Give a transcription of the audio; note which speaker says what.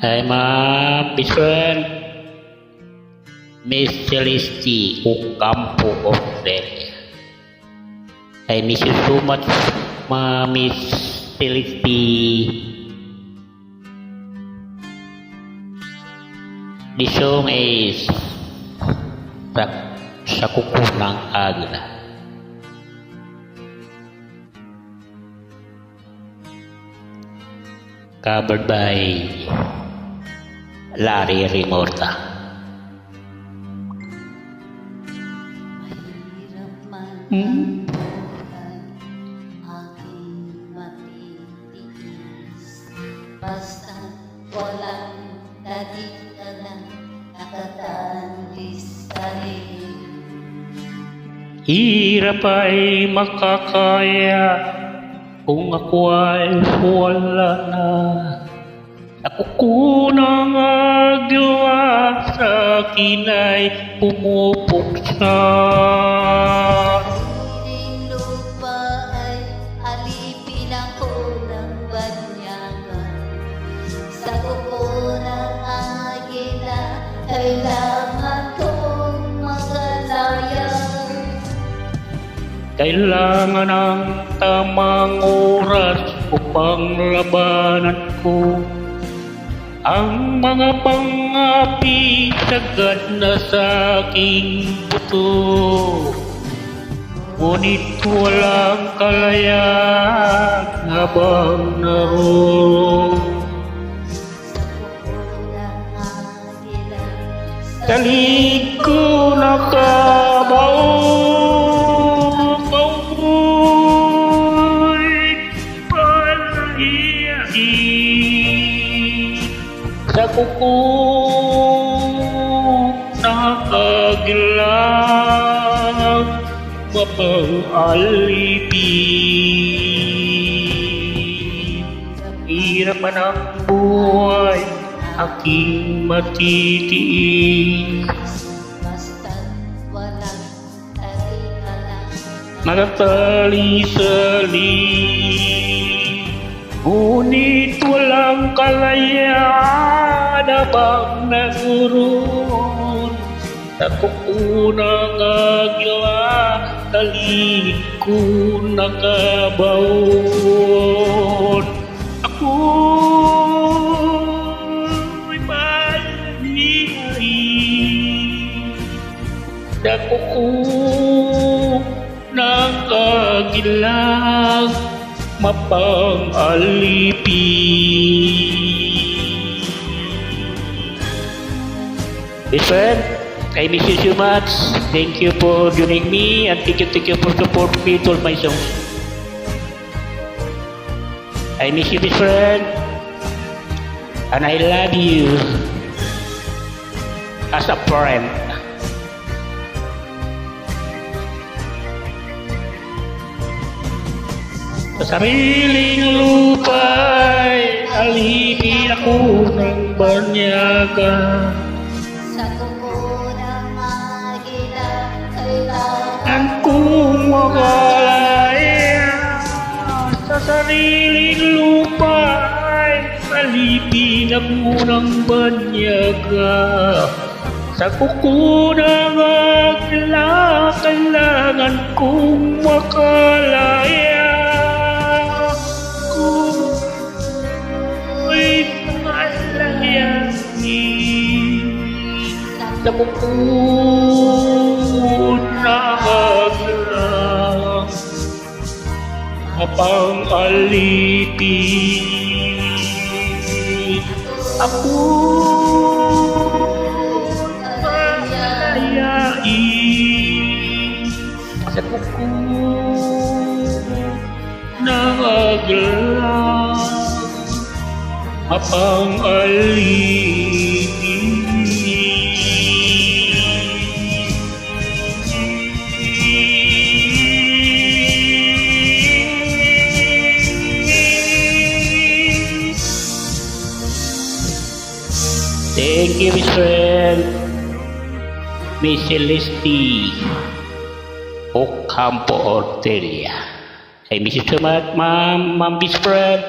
Speaker 1: Hi ma'am, best friend, Miss Celeste Ocampo of Delhi. I miss you so much, Miss Celeste. The song is sa kuko ng agla. Covered by Larry Remorta.
Speaker 2: Mahirap man aking matitiis, basta walang dagit ka na nakatalis sa rin.
Speaker 1: Hirap ay makakaya kung ako ay wala na. Ako kunang agawa sa akin ay pumupuksa.
Speaker 2: Sariling lupa ay alipin ako ng banyagan. Sa kuko ng agila, kailangan kong makalaya.
Speaker 1: Kailangan ng tamang oras upang labanan ko ang mga pangapi sagad na sa aking buto. Ngunit walang kalayaan habang naroon sa liig ko nakabaon. Sa kuko nakagilang mapang-alipin. Hirap man ang buhay aking matitiis.
Speaker 2: Basta't walang dagit ka na
Speaker 1: Matatali-sali, ngunit walang kalayaan habang naguron sa kuko ng agila, talig ko nakabaon. Ako'y maliit sa kuko ng agila, mapang-alipin. Best friend, I miss you so much. Thank you for joining me and thank you for support me to all my songs. I miss you, best friend, and I love you as a friend. Sa sariling lupa'y alipin ako ng banyaga.
Speaker 2: sa kuko ng agila, kailangan
Speaker 1: Ang kung makalaya sa sariling lupa'y alipin ako ng banyaga. Sa kuko ng agila, kailangan kong makalaya. Sa kuko ng agila, mapang-alipin. Ako malayain sa kuko ng agila, mapang-alipin. Thank you, Miss friend, Miss Celeste Ocampo Ortelia. I miss you so much, ma'am, best friend.